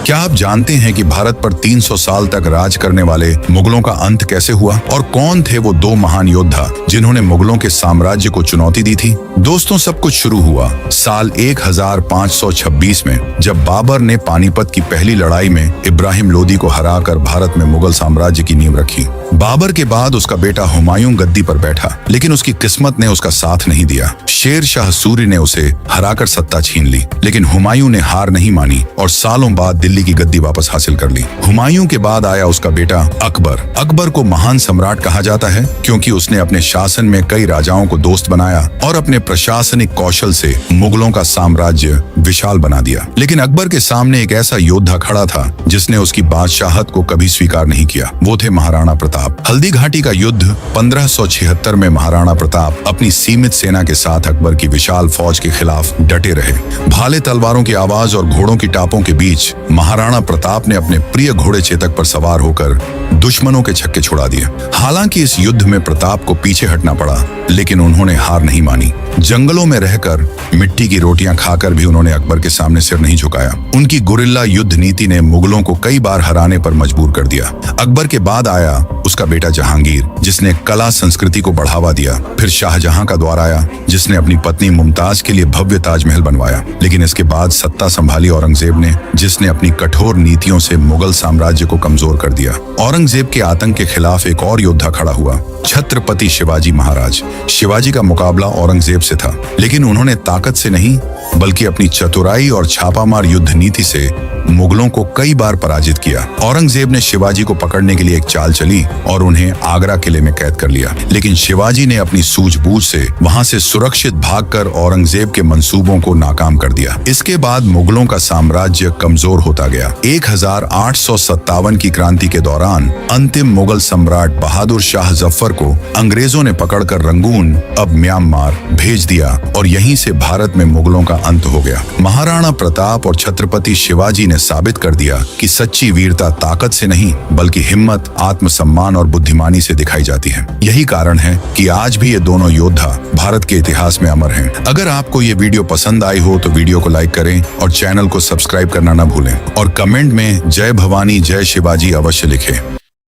क्या आप जानते हैं कि भारत पर 300 साल तक राज करने वाले मुगलों का अंत कैसे हुआ और कौन थे वो दो महान योद्धा जिन्होंने मुगलों के साम्राज्य को चुनौती दी थी? दोस्तों, सब कुछ शुरू हुआ साल 1526 में, जब बाबर ने पानीपत की पहली लड़ाई में इब्राहिम लोदी को हराकर भारत में मुगल साम्राज्य की नींव रखी। बाबर के बाद उसका बेटा हुमायूं गद्दी पर बैठा, लेकिन उसकी किस्मत ने उसका साथ नहीं दिया। शेर शाह सूरी ने उसे हराकर सत्ता छीन ली, लेकिन हुमायूं ने हार नहीं मानी और सालों बाद दिल्ली की गद्दी वापस हासिल कर ली। हुमायूं के बाद आया उसका बेटा अकबर। अकबर को महान सम्राट कहा जाता है क्योंकि उसने अपने शासन में कई राजाओं को दोस्त बनाया और अपने प्रशासनिक कौशल से मुगलों का साम्राज्य विशाल बना दिया। लेकिन अकबर के सामने एक ऐसा योद्धा खड़ा था जिसने उसकी बादशाहत को कभी स्वीकार नहीं किया। वो थे महाराणा प्रताप। हल्दी घाटी का युद्ध 1576 में महाराणा प्रताप अपनी सीमित सेना के साथ अकबर की विशाल फौज के खिलाफ डटे रहे। भाले तलवारों की आवाज और घोड़ों की टापों के बीच महाराणा प्रताप ने अपने प्रिय घोड़े चेतक पर सवार होकर दुश्मनों के छक्के छुड़ा दिए। हालांकि इस युद्ध में प्रताप को पीछे हटना पड़ा, लेकिन उन्होंने हार नहीं मानी। जंगलों में रहकर मिट्टी की रोटियां खाकर भी उन्होंने अकबर के सामने सिर नहीं झुकाया। उनकी गुरिल्ला युद्ध नीति ने मुगलों को कई बार हराने पर मजबूर कर दिया। अकबर के बाद आया उसका बेटा जहांगीर, जिसने कला संस्कृति को बढ़ावा दिया। फिर शाहजहां का दौर आया, जिसने अपनी पत्नी मुमताज के लिए भव्य ताजमहल बनवाया। लेकिन इसके बाद सत्ता संभाली औरंगजेब ने, जिसने अपनी कठोर नीतियों से मुगल साम्राज्य को कमजोर कर दिया। औरंगजेब के आतंक के खिलाफ एक और योद्धा खड़ा हुआ, छत्रपति शिवाजी महाराज। शिवाजी का मुकाबला औरंगजेब से था, लेकिन उन्होंने ताकत से नहीं बल्कि अपनी चतुराई और छापामार युद्ध नीति से मुगलों को कई बार पराजित किया। औरंगजेब ने शिवाजी को पकड़ने के लिए एक चाल चली और उन्हें आगरा किले में कैद कर लिया। लेकिन शिवाजी ने अपनी सूझबूझ से वहां से सुरक्षित भागकर औरंगजेब के मंसूबों को नाकाम कर दिया। इसके बाद मुगलों का साम्राज्य कमजोर होता गया। 1857 की क्रांति के दौरान अंतिम मुगल सम्राट बहादुर शाह जफर को अंग्रेजों ने पकड़कर रंगून, अब म्यांमार, भेज दिया और यहीं से भारत में मुगलों का अंत हो गया। महाराणा प्रताप और छत्रपति शिवाजी ने साबित कर दिया कि सच्ची वीरता ताकत से नहीं बल्कि हिम्मत, आत्मसम्मान और बुद्धिमानी से दिखाई जाती है। यही कारण है कि आज भी ये दोनों योद्धा भारत के इतिहास में अमर हैं। अगर आपको ये वीडियो पसंद आई हो तो वीडियो को लाइक करें और चैनल को सब्सक्राइब करना न भूलें और कमेंट में जय भवानी जय शिवाजी अवश्य लिखें।